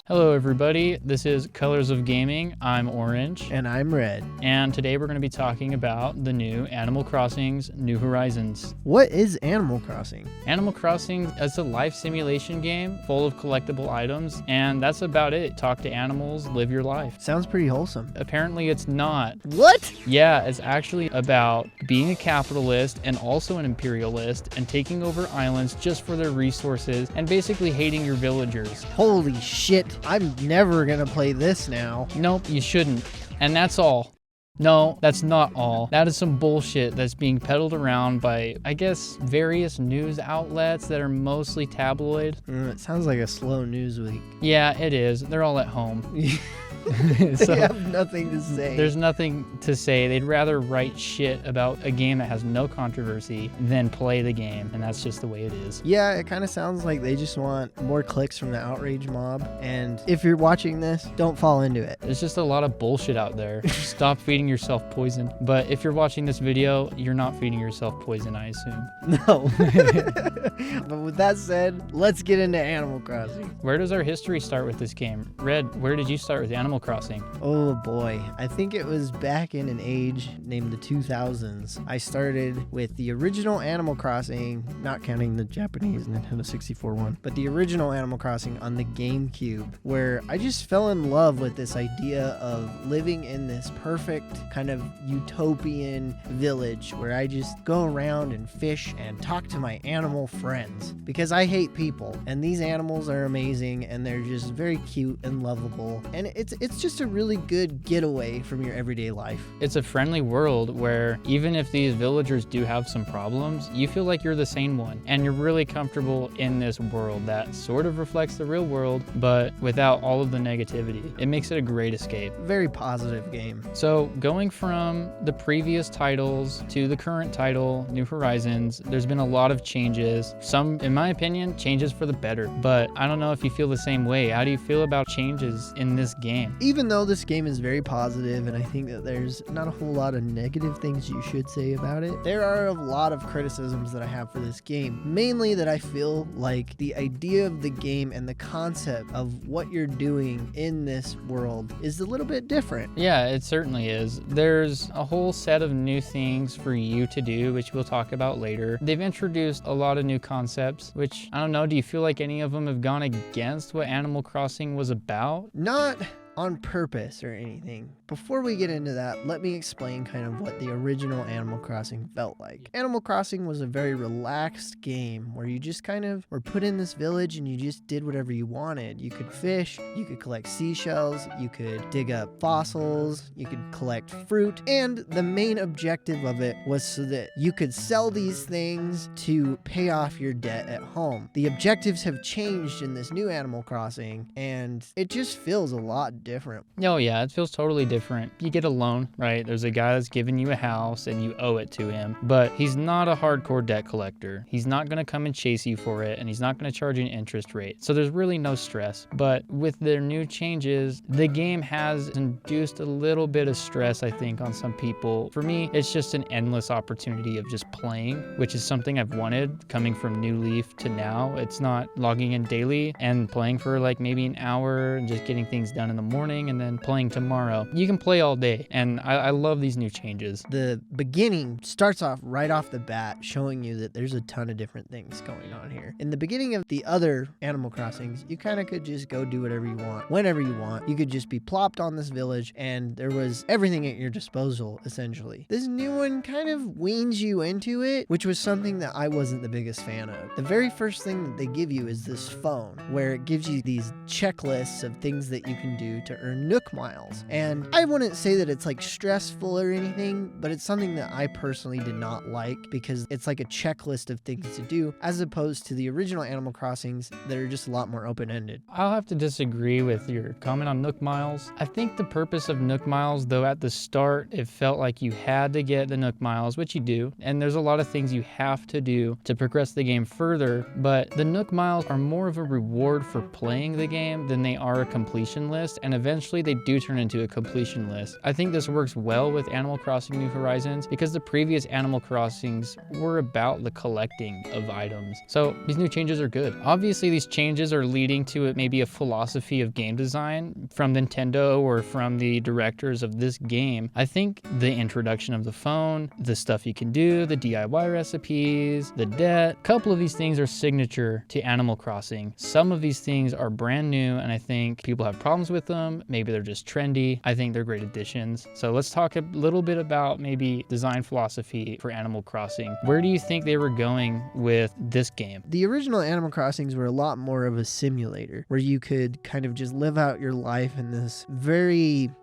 Hello everybody, this is Colors of Gaming. I'm Orange. And I'm Red. And today we're going to be talking about the new Animal Crossing's New Horizons. What is Animal Crossing? Animal Crossing is a life simulation game full of collectible items, and that's about it. Talk to animals, live your life. Sounds pretty wholesome. Apparently it's not. What? Yeah, it's actually about being a capitalist and also an imperialist and taking over islands just for their resources and basically hating your villagers. Holy shit. I'm never gonna play this now. Nope, you shouldn't. And that's all. No, that's not all. That is some bullshit that's being peddled around by, I guess, various news outlets that are mostly tabloid. It sounds like a slow news week. Yeah, it is. They're all at home. They have nothing to say. There's nothing to say. They'd rather write shit about a game that has no controversy than play the game, and that's just the way it is. Yeah, it kind of sounds like they just want more clicks from the outrage mob, and if you're watching this, don't fall into it. There's just a lot of bullshit out there. Stop feeding yourself poison. But if you're watching this video, you're not feeding yourself poison, I assume. No. But with that said, let's get into Animal Crossing. Where does our history start with this game? Red, where did you start with Animal Crossing? Oh boy, I think it was back in an age named the 2000s. I started with the original Animal Crossing, not counting the Japanese Nintendo 64 one, but the original Animal Crossing on the GameCube, where I just fell in love with this idea of living in this perfect kind of utopian village where I just go around and fish and talk to my animal friends, because I hate people and these animals are amazing and they're just very cute and lovable, and it's just a really good getaway from your everyday life. It's a friendly world where even if these villagers do have some problems, you feel like you're the sane one, and you're really comfortable in this world that sort of reflects the real world, but without all of the negativity. It makes it a great escape. Very positive game. So going from the previous titles to the current title, New Horizons, there's been a lot of changes. Some, in my opinion, changes for the better, but I don't know if you feel the same way. How do you feel about changes in this game? Even though this game is very positive, and I think that there's not a whole lot of negative things you should say about it, there are a lot of criticisms that I have for this game. Mainly that I feel like the idea of the game and the concept of what you're doing in this world is a little bit different. Yeah, it certainly is. There's a whole set of new things for you to do, which we'll talk about later. They've introduced a lot of new concepts, which, I don't know, do you feel like any of them have gone against what Animal Crossing was about? Not on purpose or anything. Before we get into that, let me explain kind of what the original Animal Crossing felt like. Animal Crossing was a very relaxed game where you just kind of were put in this village and you just did whatever you wanted. You could fish, you could collect seashells, you could dig up fossils, you could collect fruit, and the main objective of it was so that you could sell these things to pay off your debt at home. The objectives have changed in this new Animal Crossing, and it just feels a lot different. Oh yeah, it feels totally different. You get a loan, right? There's a guy that's giving you a house and you owe it to him, but he's not a hardcore debt collector. He's not going to come and chase you for it, and he's not going to charge you an interest rate. So there's really no stress. But with their new changes, the game has induced a little bit of stress, I think, on some people. For me, it's just an endless opportunity of just playing, which is something I've wanted coming from New Leaf to now. It's not logging in daily and playing for like maybe an hour and just getting things done in the morning and then playing tomorrow. You can play all day, and I love these new changes. The beginning starts off right off the bat showing you that there's a ton of different things going on here. In the beginning of the other Animal Crossings, you kind of could just go do whatever you want, whenever you want. You could just be plopped on this village, and there was everything at your disposal, essentially. This new one kind of weans you into it, which was something that I wasn't the biggest fan of. The very first thing that they give you is this phone, where it gives you these checklists of things that you can do to earn Nook miles. And I wouldn't say that it's like stressful or anything, but it's something that I personally did not like because it's like a checklist of things to do as opposed to the original Animal Crossings that are just a lot more open-ended. I'll have to disagree with your comment on Nook Miles. I think the purpose of Nook Miles, though at the start it felt like you had to get the Nook Miles, which you do, and there's a lot of things you have to do to progress the game further, but the Nook Miles are more of a reward for playing the game than they are a completion list, and and eventually they do turn into a completion list. I think this works well with Animal Crossing New Horizons because the previous Animal Crossings were about the collecting of items. So these new changes are good. Obviously, these changes are leading to maybe a philosophy of game design from Nintendo or from the directors of this game. I think the introduction of the phone, the stuff you can do, the DIY recipes, the debt, a couple of these things are signature to Animal Crossing. Some of these things are brand new and I think people have problems with them. Maybe they're just trendy. I think they're great additions. So let's talk a little bit about maybe design philosophy for Animal Crossing. Where do you think they were going with this game? The original Animal Crossings were a lot more of a simulator where you could kind of just live out your life in this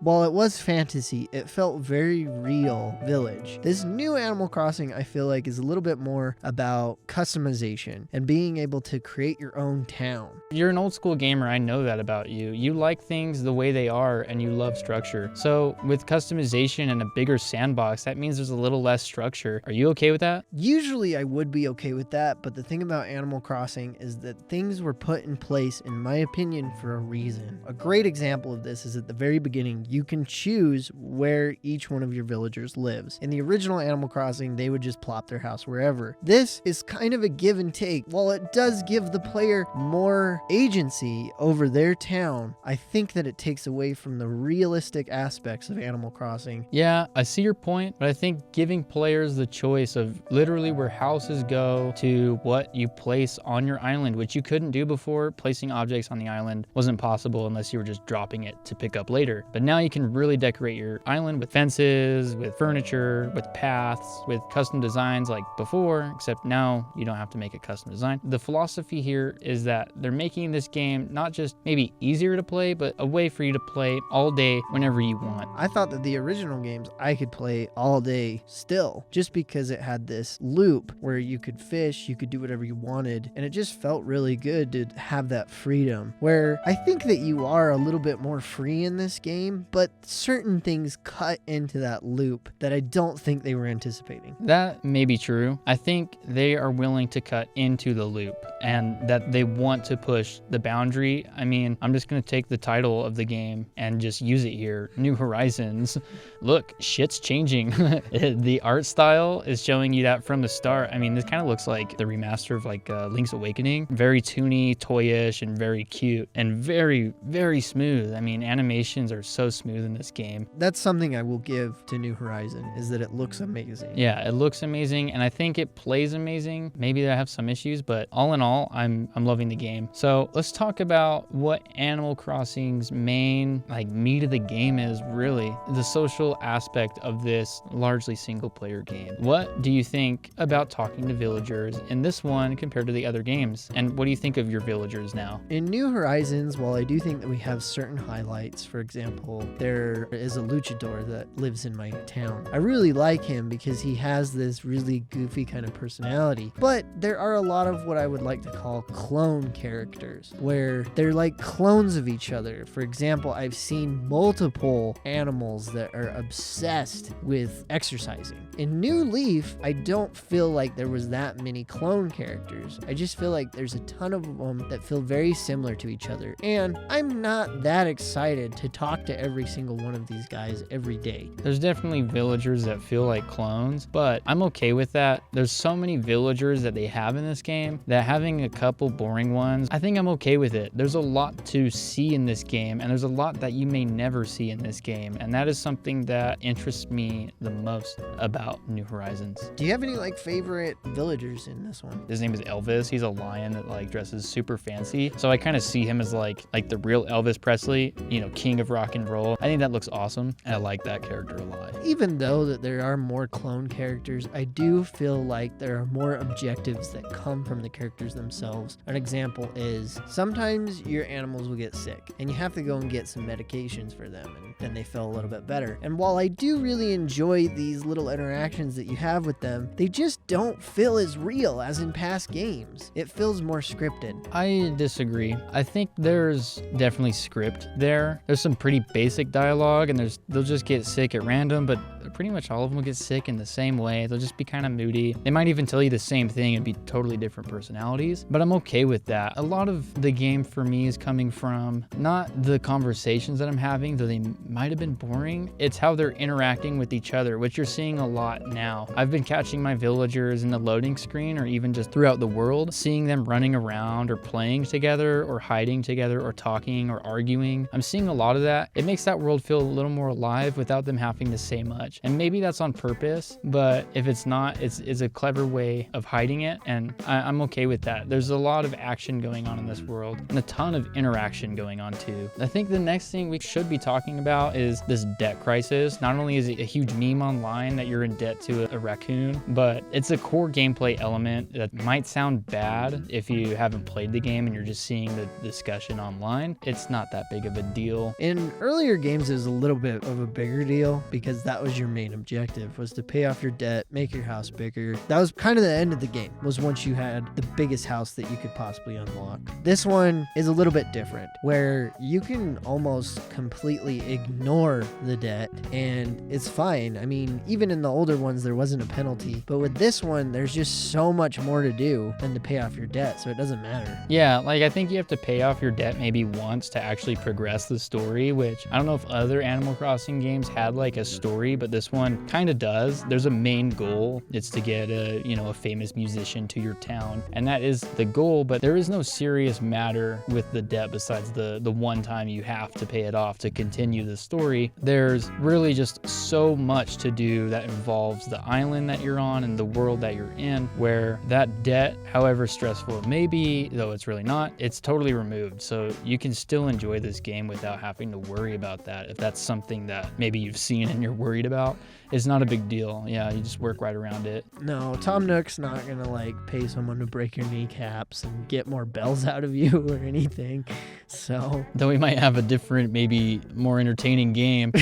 while it was fantasy, it felt very real village. This new Animal Crossing, I feel like, is a little bit more about customization and being able to create your own town. You're an old school gamer, I know that about you. You like things the way they are and you love structure. So with customization and a bigger sandbox, that means there's a little less structure. Are you okay with that? Usually I would be okay with that, but the thing about Animal Crossing is that things were put in place, in my opinion, for a reason. A great example of this is at the very beginning, you can choose where each one of your villagers lives. In the original Animal Crossing, they would just plop their house wherever. This is kind of a give and take. While it does give the player more agency over their town, I think that it takes away from the realistic aspects of Animal Crossing. Yeah, I see your point, but I think giving players the choice of literally where houses go to what you place on your island, which you couldn't do before. Placing objects on the island wasn't possible unless you were just dropping it to pick up later. But now you can really decorate your island with fences, with furniture, with paths, with custom designs like before, except now you don't have to make a custom design. The philosophy here is that they're making this game not just maybe easier to play, but a way for you to play all day whenever you want. I thought that the original games I could play all day still, just because it had this loop where you could fish, you could do whatever you wanted, and it just felt really good to have that freedom. Where I think that you are a little bit more free in this game, but certain things cut into that loop that I don't think they were anticipating. That may be true. I think they are willing to cut into the loop and that they want to push the boundary. I mean, I'm just going to take the title of the game and just use it here. New Horizons. Look, shit's changing. The art style is showing you that from the start. I mean, this kind of looks like the remaster of like Link's Awakening. Very toony, toyish, and very cute and very, very smooth. I mean, animations are so smooth in this game. That's something I will give to New Horizon, is that it looks amazing. Yeah, it looks amazing, and I think it plays amazing. Maybe I have some issues, but all in all, I'm loving the game. So let's talk about what Animal Crossing's main meat of the game is, really. The social aspect of this largely single player game. What do you think about talking to villagers in this one compared to the other games? And what do you think of your villagers now? In New Horizons, while I do think that we have certain highlights, for example, there is a luchador that lives in my town. I really like him because he has this really goofy kind of personality, but there are a lot of what I would like to call clone characters, where they're like clones of each other. For example, I've seen multiple animals that are obsessed with exercising. In New Leaf, I don't feel like there was that many clone characters. I just feel like there's a ton of them that feel very similar to each other, and I'm not that excited to talk to every single one of these guys every day. There's definitely villagers that feel like clones, but I'm okay with that. There's so many villagers that they have in this game that having a couple boring ones, I think I'm okay with it. There's a lot to see in this game, and there's a lot that you may never see in this game, and that is something that interests me the most about New Horizons. Do you have any favorite villagers in this one? His name is Elvis. He's a lion that dresses super fancy, so I kind of see him as like the real Elvis Presley, king of rock and roll. I think that looks awesome, and I like that character a lot. Even though that there are more clone characters, I do feel like there are more objectives that come from the characters themselves. An example is sometimes your animals will get sick and you have to go and get some medications for them, and then they feel a little bit better. And while I do really enjoy these little interactions that you have with them, they just don't feel as real as in past games. It feels more scripted. I disagree. I think there's definitely script there. There's some pretty basic dialogue, and they'll just get sick at random, but pretty much all of them will get sick in the same way. They'll just be kind of moody. They might even tell you the same thing and be totally different personalities, but I'm okay with that. A lot of the game for me is coming from not the the conversations that I'm having, though they might have been boring, it's how they're interacting with each other, which you're seeing a lot now. I've been catching my villagers in the loading screen or even just throughout the world, seeing them running around or playing together or hiding together or talking or arguing. I'm seeing a lot of that. It makes that world feel a little more alive without them having to say much. And maybe that's on purpose, but if it's not, it's a clever way of hiding it, and I'm okay with that. There's a lot of action going on in this world and a ton of interaction going on too. I think the next thing we should be talking about is this debt crisis. Not only is it a huge meme online that you're in debt to a raccoon, but it's a core gameplay element that might sound bad if you haven't played the game and you're just seeing the discussion online. It's not that big of a deal. In earlier games, it was a little bit of a bigger deal because that was your main objective, was to pay off your debt, make your house bigger. That was kind of the end of the game, was once you had the biggest house that you could possibly unlock. This one is a little bit different, where you can almost completely ignore the debt and it's fine. I mean, even in the older ones, there wasn't a penalty, but with this one, there's just so much more to do than to pay off your debt, so it doesn't matter. Yeah, like I think you have to pay off your debt maybe once to actually progress the story, which I don't know if other Animal Crossing games had like a story, but this one kind of does. There's a main goal. It's to get a famous musician to your town, and that is the goal, but there is no serious matter with the debt besides the one time you have to pay it off to continue the story. There's really just so much to do that involves the island that you're on and the world that you're in, where that debt, however stressful it may be, though it's really not, it's totally removed. So you can still enjoy this game without having to worry about that. If that's something that maybe you've seen and you're worried about, it's not a big deal. Yeah, you just work right around it. No, Tom Nook's not gonna like pay someone to break your kneecaps and get more bells out of you or anything. So though we might have a different, maybe more entertaining game,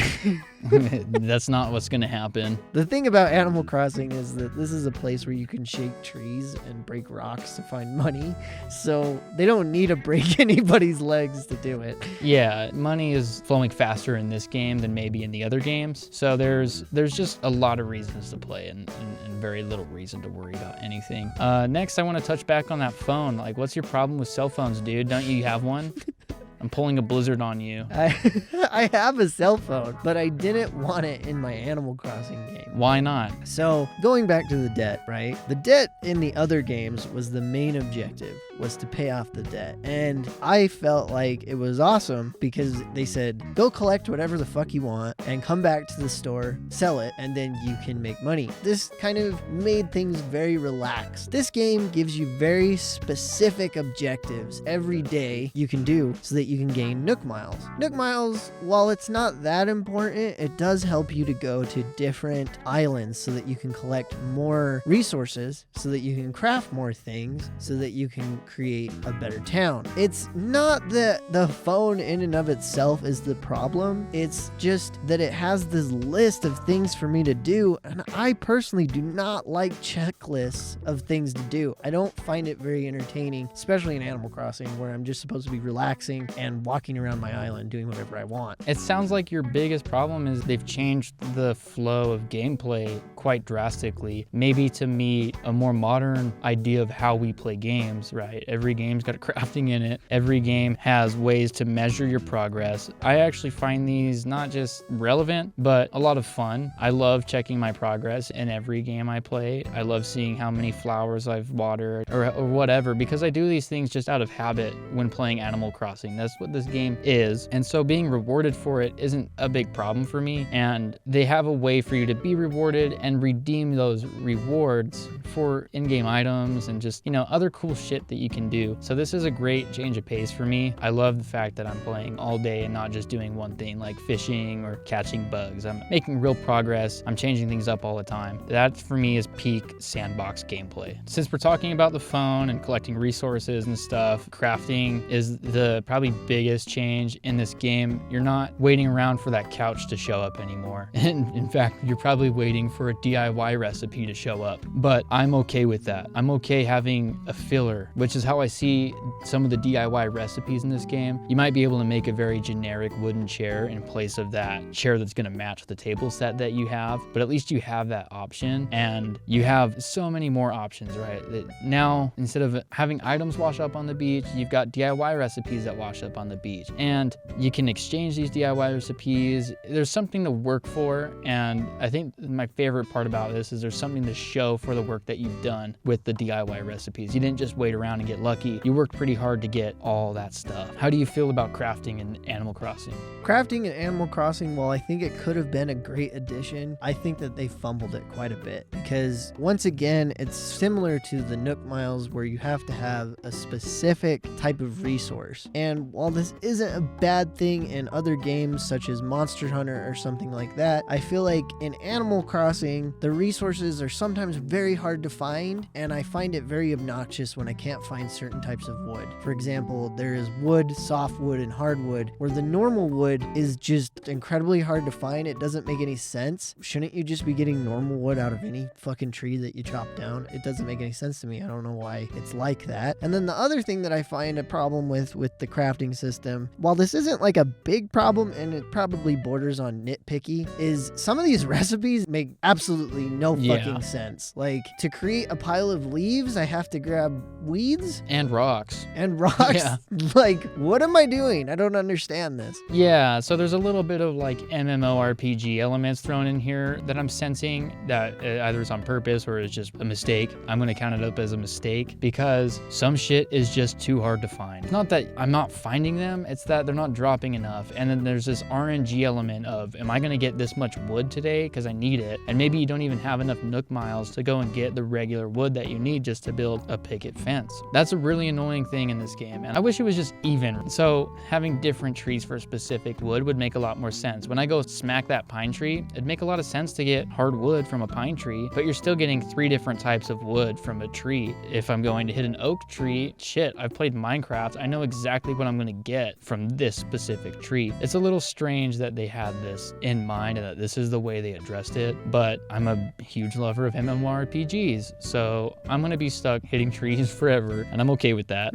that's not what's gonna happen. The thing about Animal Crossing is that this is a place where you can shake trees and break rocks to find money. So they don't need to break anybody's legs to do it. Yeah, money is flowing faster in this game than maybe in the other games. So there's just a lot of reasons to play and very little reason to worry about anything. Next, I want to touch back on that phone. Like, what's your problem with cell phones, dude? Don't you have one? I'm pulling a blizzard on you. I have a cell phone, but I didn't want it in my Animal Crossing game. Why not? So going back to the debt, right? The debt in the other games was the main objective, was to pay off the debt. And I felt like it was awesome because they said, go collect whatever the fuck you want and come back to the store, sell it, and then you can make money. This kind of made things very relaxed. This game gives you very specific objectives every day you can do so that you can gain Nook Miles. Nook Miles, while it's not that important, it does help you to go to different islands so that you can collect more resources, so that you can craft more things, so that you can create a better town. It's not that the phone in and of itself is the problem. It's just that it has this list of things for me to do, and I personally do not like checklists of things to do. I don't find it very entertaining, especially in Animal Crossing, where I'm just supposed to be relaxing and walking around my island doing whatever I want. It sounds like your biggest problem is they've changed the flow of gameplay quite drastically, maybe to meet a more modern idea of how we play games, right? Every game's got crafting in it. Every game has ways to measure your progress. I actually find these not just relevant, but a lot of fun. I love checking my progress in every game I play. I love seeing how many flowers I've watered or whatever, because I do these things just out of habit when playing Animal Crossing. That's what this game is. And so being rewarded for it isn't a big problem for me. And they have a way for you to be rewarded and redeem those rewards for in-game items and just, other cool shit that you can do. So this is a great change of pace for me. I love the fact that I'm playing all day and not just doing one thing like fishing or catching bugs. I'm making real progress. I'm changing things up all the time. That for me is peak sandbox gameplay. Since we're talking about the phone and collecting resources and stuff, crafting is the probably biggest change in this game. You're not waiting around for that couch to show up anymore. And in fact, you're probably waiting for a DIY recipe to show up. But I'm okay with that. I'm okay having a filler, which is how I see some of the DIY recipes in this game. You might be able to make a very generic wooden chair in place of that chair that's going to match the table set that you have, but at least you have that option, and you have so many more options, right? That now, instead of having items wash up on the beach, you've got DIY recipes that wash up on the beach. And you can exchange these DIY recipes. There's something to work for, and I think my favorite part about this is there's something to show for the work that you've done with the DIY recipes. You didn't just wait around and get lucky. You worked pretty hard to get all that stuff. How do you feel about crafting in Animal Crossing? Crafting in Animal Crossing, while I think it could have been a great addition, I think that they fumbled it quite a bit, because once again, it's similar to the Nook Miles where you have to have a specific type of resource. And while this isn't a bad thing in other games such as Monster Hunter or something like that, I feel like in Animal Crossing, the resources are sometimes very hard to find, and I find it very obnoxious when I can't find certain types of wood. For example, there is wood, softwood, and hardwood, where the normal wood is just incredibly hard to find. It doesn't make any sense. Shouldn't you just be getting normal wood out of any fucking tree that you chop down? It doesn't make any sense to me. I don't know why it's like that. And then the other thing that I find a problem with the crafting system, while this isn't like a big problem and it probably borders on nitpicky, is some of these recipes make absolutely no fucking sense. Like, to create a pile of leaves, I have to grab weeds and rocks. Yeah. Like, what am I doing? I don't understand this. Yeah, so there's a little bit of like MMORPG elements thrown in here that I'm sensing that either is on purpose or is just a mistake. I'm going to count it up as a mistake because some shit is just too hard to find. It's not that I'm not finding them, it's that they're not dropping enough. And then there's this RNG element of, am I going to get this much wood today because I need it? And maybe you don't even have enough Nook Miles to go and get the regular wood that you need just to build a picket fence. That's a really annoying thing in this game, and I wish it was just even. So having different trees for specific wood would make a lot more sense. When I go smack that pine tree, it'd make a lot of sense to get hardwood from a pine tree, but you're still getting 3 different types of wood from a tree. If I'm going to hit an oak tree, shit, I've played Minecraft. I know exactly what I'm going to get from this specific tree. It's a little strange that they had this in mind and that this is the way they addressed it, but I'm a huge lover of MMORPGs, so I'm going to be stuck hitting trees forever, and I'm okay with that.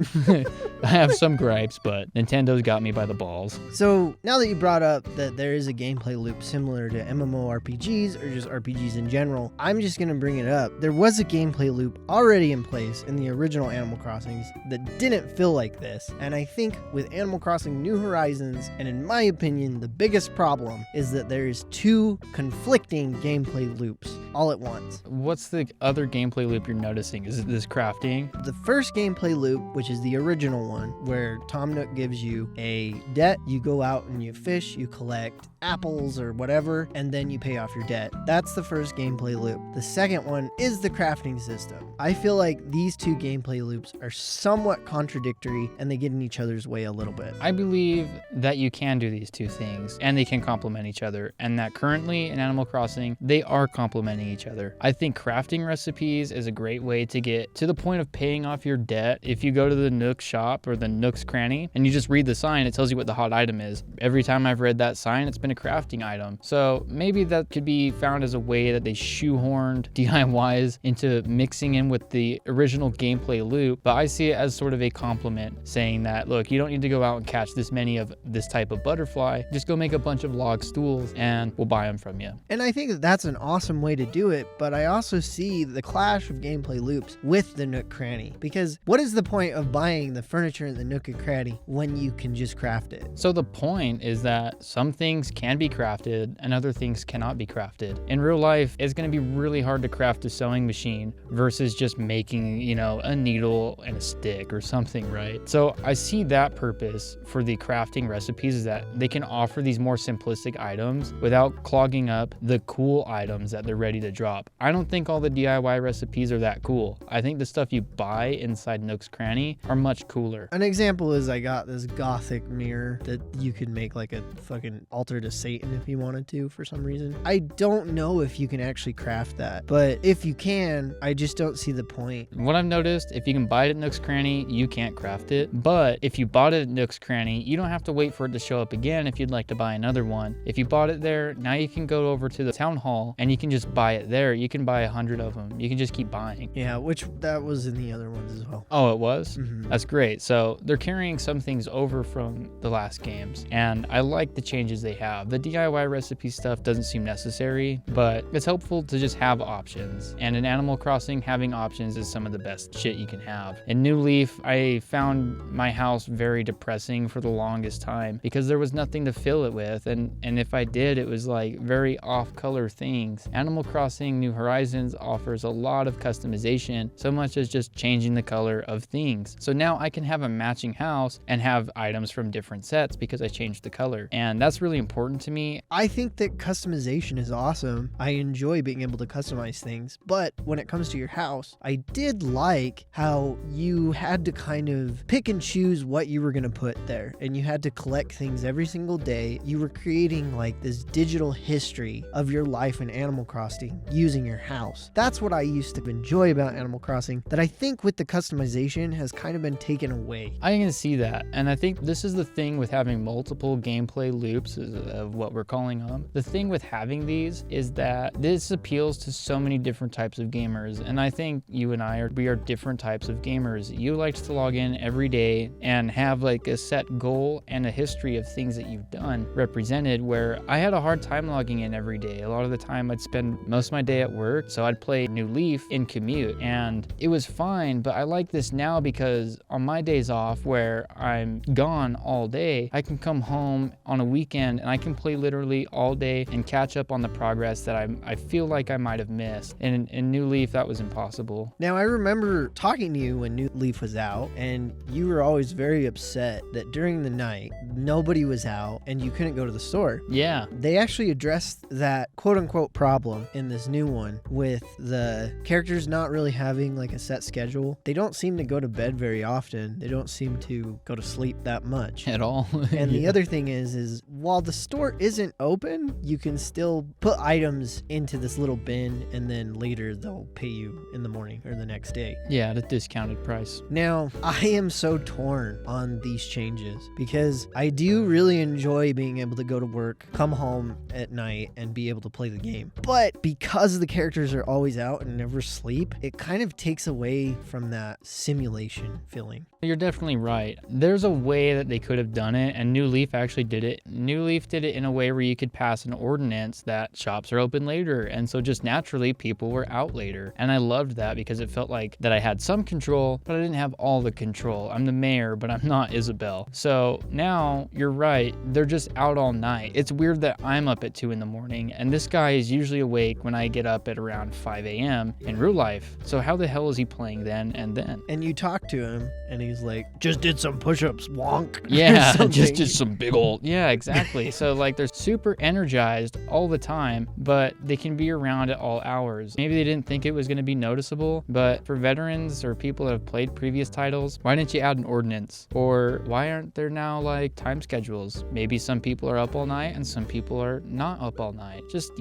I have some gripes, but Nintendo's got me by the balls. So now that you brought up that there is a gameplay loop similar to MMORPGs or just RPGs in general, I'm just going to bring it up. There was a gameplay loop already in place in the original Animal Crossings that didn't feel like this, and I think with Animal Crossing New Horizons, and in my opinion, the biggest problem is that there's 2 conflicting gameplay loops all at once. What's the other gameplay loop you're noticing? Is it this crafting? The first gameplay loop, which is the original one, where Tom Nook gives you a debt, you go out and you fish, you collect apples or whatever, and then you pay off your debt. That's the first gameplay loop. The second one is the crafting system. I feel like these 2 gameplay loops are somewhat contradictory and they get in each other's way a little bit. I believe that you can do these 2 things and they can complement each other, and that currently in Animal Crossing, they are complementing each other. I think crafting recipes is a great way to get to the point of paying off your debt. If you go to the Nook shop or the Nook's Cranny and you just read the sign, it tells you what the hot item is. Every time I've read that sign, it's been a crafting item. So maybe that could be found as a way that they shoehorned DIYs into mixing in with the original gameplay loop, but I see it as sort of a compliment, saying that, look, you don't need to go out and catch this many of this type of butterfly, just go make a bunch of log stools and we'll buy them from you. And I think that that's an awesome way to do it, but I also see the clash of gameplay loops with the Nook Cranny, because what is the point of buying the furniture in the Nook and Cranny when you can just craft it? So the point is that some things can be crafted and other things cannot be crafted. In real life, it's going to be really hard to craft a sewing machine versus just making, a needle and a stick or something, right? So I see that purpose for the crafting recipes is that they can offer these more simplistic items without clogging up the cool items that they're ready to drop. I don't think all the DIY recipes are that cool. I think the stuff you buy inside Nook's Cranny are much cooler. An example is I got this Gothic mirror that you could make like a fucking altar to Satan if you wanted to for some reason. I don't know if you can actually craft that, but if you can, I just don't see the point. What I've noticed, if you can buy it at Nook's Cranny, you can't craft it. But if you bought it at Nook's Cranny, you don't have to wait for it to show up again if you'd like to buy another one. If you bought it there, now you can go over to the town hall and you can just buy buy it there. You can buy 100 of them. You can just keep buying. Yeah, which that was in the other ones as well. Oh, it was? Mhm. That's great. So they're carrying some things over from the last games, and I like the changes they have. The DIY recipe stuff doesn't seem necessary, but it's helpful to just have options. And in Animal Crossing, having options is some of the best shit you can have. In New Leaf, I found my house very depressing for the longest time because there was nothing to fill it with, and if I did, it was like very off-color things. Animal Crossing New Horizons offers a lot of customization, so much as just changing the color of things. So now I can have a matching house and have items from different sets because I changed the color, and that's really important to me. I think that customization is awesome. I enjoy being able to customize things, but when it comes to your house, I did like how you had to kind of pick and choose what you were going to put there, and you had to collect things every single day. You were creating like this digital history of your life in Animal Crossing using your house. That's what I used to enjoy about Animal Crossing that I think with the customization has kind of been taken away. I can see that, and I think this is the thing with having multiple gameplay loops of what we're calling them. The thing with having these is that this appeals to so many different types of gamers, and I think you and we are different types of gamers. You like to log in every day and have like a set goal and a history of things that you've done represented, where I had a hard time logging in every day. A lot of the time I'd spend most of my day at work, so I'd play New Leaf in commute, and it was fine, but I like this now because on my days off where I'm gone all day, I can come home on a weekend and I can play literally all day and catch up on the progress that I feel like I might have missed. And in New Leaf, that was impossible. Now, I remember talking to you when New Leaf was out, and you were always very upset that during the night, nobody was out and you couldn't go to the store. Yeah. They actually addressed that quote-unquote problem in this new one with the characters not really having like a set schedule. They don't seem to go to bed very often. They don't seem to go to sleep that much. At all. And the Yeah. other thing is while the store isn't open, you can still put items into this little bin, and then later they'll pay you in the morning or the next day. Yeah, at a discounted price. Now, I am so torn on these changes because I do really enjoy being able to go to work, come home at night, and be able to play the game. But because the characters are always out and never sleep, it kind of takes away from that simulation feeling. You're definitely right. There's a way that they could have done it, and New Leaf actually did it. New Leaf did it in a way where you could pass an ordinance that shops are open later, and so just naturally people were out later. And I loved that because it felt like that I had some control, but I didn't have all the control. I'm the mayor, but I'm not Isabel. So now you're right, they're just out all night. It's weird that I'm up at 2 in the morning, and this guy is usually awake when I get up at around 5 a.m. in real life. So how the hell is he playing then and then? And you talk to him, and he's like, just did some push-ups, wonk. Yeah, or something. just some big old, yeah, exactly. So like they're super energized all the time, but they can be around at all hours. Maybe they didn't think it was going to be noticeable, but for veterans or people that have played previous titles, why didn't you add an ordinance? Or why aren't there now like time schedules? Maybe some people are up all night and some people are not up all night. Just,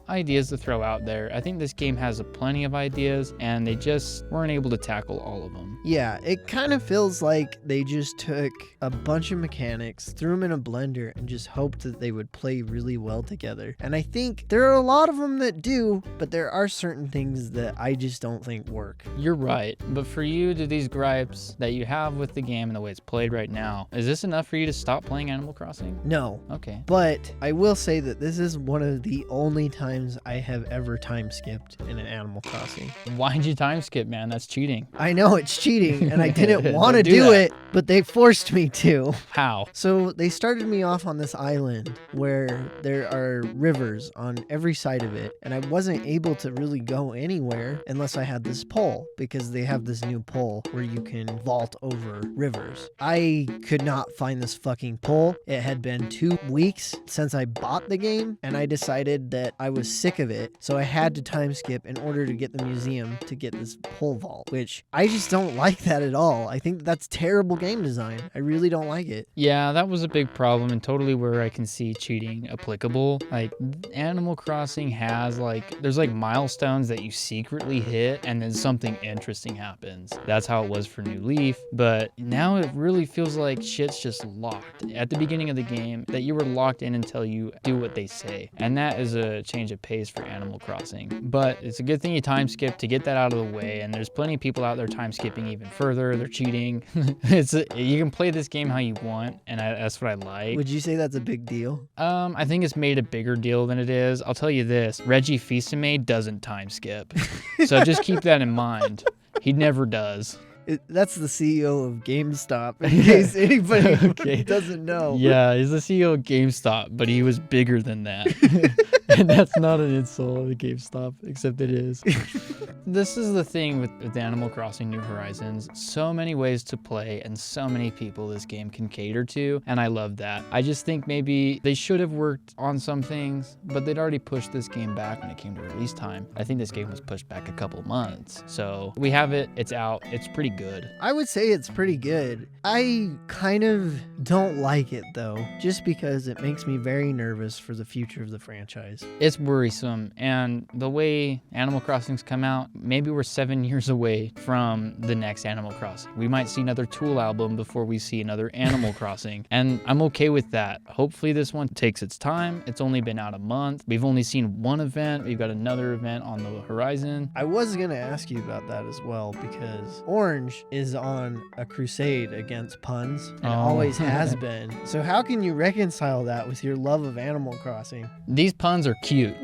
ideas to throw out there. I think this game has plenty of ideas, and they just weren't able to tackle all of them. Yeah, it kind of feels like they just took a bunch of mechanics, threw them in a blender, and just hoped that they would play really well together. And I think there are a lot of them that do, but there are certain things that I just don't think work. You're right, but for you, do these gripes that you have with the game and the way it's played right now, is this enough for you to stop playing Animal Crossing? No. Okay. But I will say that this is one of the only times I have ever time skipped in an Animal Crossing. Why'd you time skip, man? That's cheating. I know it's cheating, and I didn't want to Don't do do that. it, but they forced me to. How? So they started me off on this island where there are rivers on every side of it, and I wasn't able to really go anywhere unless I had this pole, because they have this new pole where you can vault over rivers. I could not find this fucking pole. It had been 2 weeks since I bought the game, and I decided that I was sick of it, so I had to time skip in order to get the museum to get this pole vault, which I just don't like that at all. I think that's terrible game design. I really don't like it. Yeah, that was a big problem and totally where I can see cheating applicable. Like Animal Crossing has there's milestones that you secretly hit and then something interesting happens. That's how it was for New Leaf, but now it really feels like shit's just locked. At the beginning of the game, that you were locked in until you do what they say. And that is a change of pace for Animal Crossing. But it's a good thing you time skip to get that out of the way, and there's plenty of people out there time skipping even further. They're cheating. You can play this game how you want, and that's what I like. Would you say that's a big deal? I think it's made a bigger deal than it is. I'll tell you this, Reggie Fils-Aimé doesn't time skip. So just keep that in mind. He never does. That's the CEO of GameStop, in case anybody doesn't know. Yeah, he's the CEO of GameStop, but he was bigger than that. And that's not an insult to GameStop, except it is. This is the thing with Animal Crossing New Horizons. So many ways to play and so many people this game can cater to, and I love that. I just think maybe they should have worked on some things, but they'd already pushed this game back when it came to release time. I think this game was pushed back a couple months. So we have it, it's out, it's pretty good. I would say it's pretty good. I kind of don't like it though, just because it makes me very nervous for the future of the franchise. It's worrisome, and the way Animal Crossing's come out, maybe we're 7 years away from the next Animal Crossing. We might see another Tool album before we see another Animal Crossing, and I'm okay with that. Hopefully this one takes its time. It's only been out a month. We've only seen one event. We've got another event on the horizon. I was gonna ask you about that as well, because Orange is on a crusade against puns, and always has been. So how can you reconcile that with your love of Animal Crossing? These puns are cute.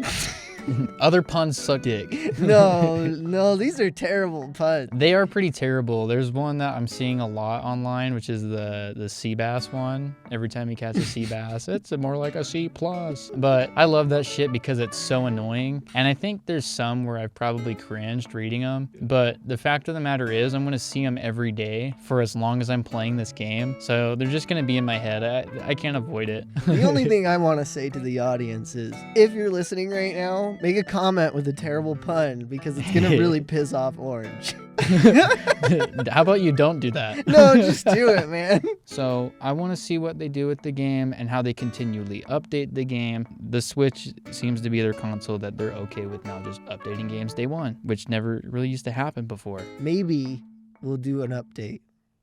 Other puns suck dick. No, these are terrible puns. They are pretty terrible. There's one that I'm seeing a lot online, which is the sea bass one. Every time you catch a sea bass, it's more like a C+. But I love that shit because it's so annoying. And I think there's some where I've probably cringed reading them. But the fact of the matter is, I'm going to see them every day for as long as I'm playing this game. So they're just going to be in my head. I can't avoid it. The only thing I want to say to the audience is, if you're listening right now, make a comment with a terrible pun, because it's going to really piss off Orange. How about you don't do that? No, just do it, man. So I want to see what they do with the game and how they continually update the game. The Switch seems to be their console that they're okay with now just updating games day one, which never really used to happen before. Maybe we'll do an update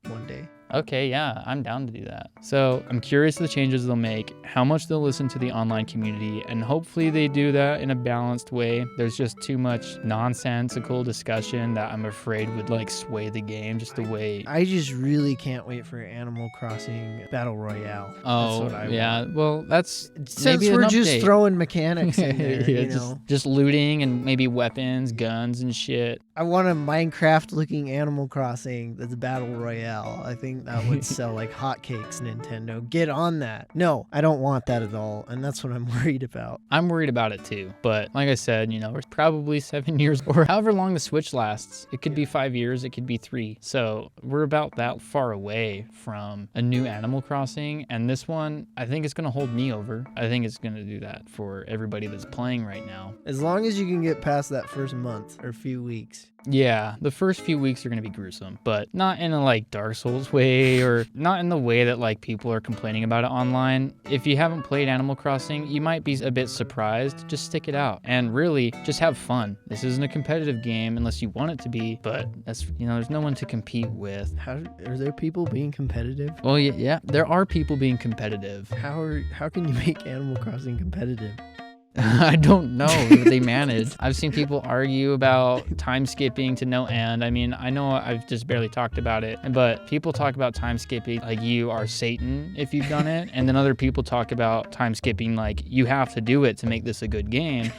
one day. Okay, yeah, I'm down to do that. So I'm curious the changes they'll make, how much they'll listen to the online community, and hopefully they do that in a balanced way. There's just too much nonsensical discussion that I'm afraid would sway the game just the way. I just really can't wait for Animal Crossing Battle Royale. Oh, that's what I want. Well, that's since maybe we're an just update. throwing mechanics in there, yeah, you know. Just looting and maybe weapons, guns and shit. I want a Minecraft-looking Animal Crossing that's Battle Royale. I think that would sell like hotcakes, Nintendo. Get on that. No, I don't want that at all, and that's what I'm worried about. I'm worried about it too, but like I said, we're probably 7 years or however long the Switch lasts. It could be 5 years, it could be 3. So we're about that far away from a new Animal Crossing, and this one, I think it's going to hold me over. I think it's going to do that for everybody that's playing right now. As long as you can get past that first month or few weeks. Yeah, the first few weeks are going to be gruesome, but not in a Dark Souls way, or not in the way that people are complaining about it online. If you haven't played Animal Crossing, you might be a bit surprised. Just stick it out and really just have fun. This isn't a competitive game unless you want it to be, but that's there's no one to compete with. How are there people being competitive? Well, yeah, there are people being competitive. How can you make Animal Crossing competitive? I don't know if they manage. I've seen people argue about time skipping to no end. I mean, I know I've just barely talked about it, but people talk about time skipping like you are Satan if you've done it. And then other people talk about time skipping like you have to do it to make this a good game.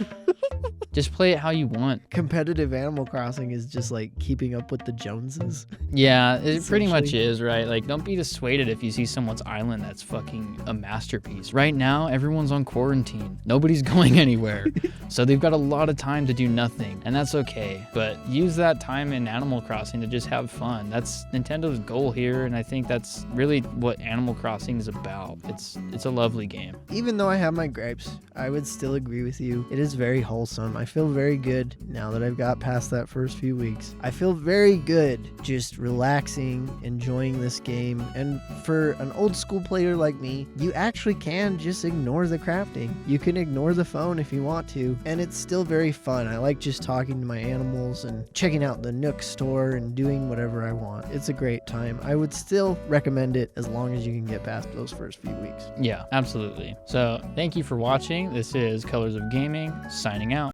Just play it how you want. Competitive Animal Crossing is just like keeping up with the Joneses. Yeah, it pretty much is, right? Don't be dissuaded if you see someone's island that's fucking a masterpiece. Right now, everyone's on quarantine. Nobody's going going anywhere. So they've got a lot of time to do nothing, and that's okay. But use that time in Animal Crossing to just have fun. That's Nintendo's goal here, and I think that's really what Animal Crossing is about. It's a lovely game. Even though I have my gripes, I would still agree with you. It is very wholesome. I feel very good now that I've got past that first few weeks. I feel very good just relaxing, enjoying this game. And for an old school player like me, you actually can just ignore the crafting. You can ignore the phone if you want to, and it's still very fun. I like just talking to my animals and checking out the Nook store and doing whatever I want. It's a great time. I would still recommend it as long as you can get past those first few weeks. Yeah, absolutely. So thank you for watching. This is Colors of Gaming, signing out.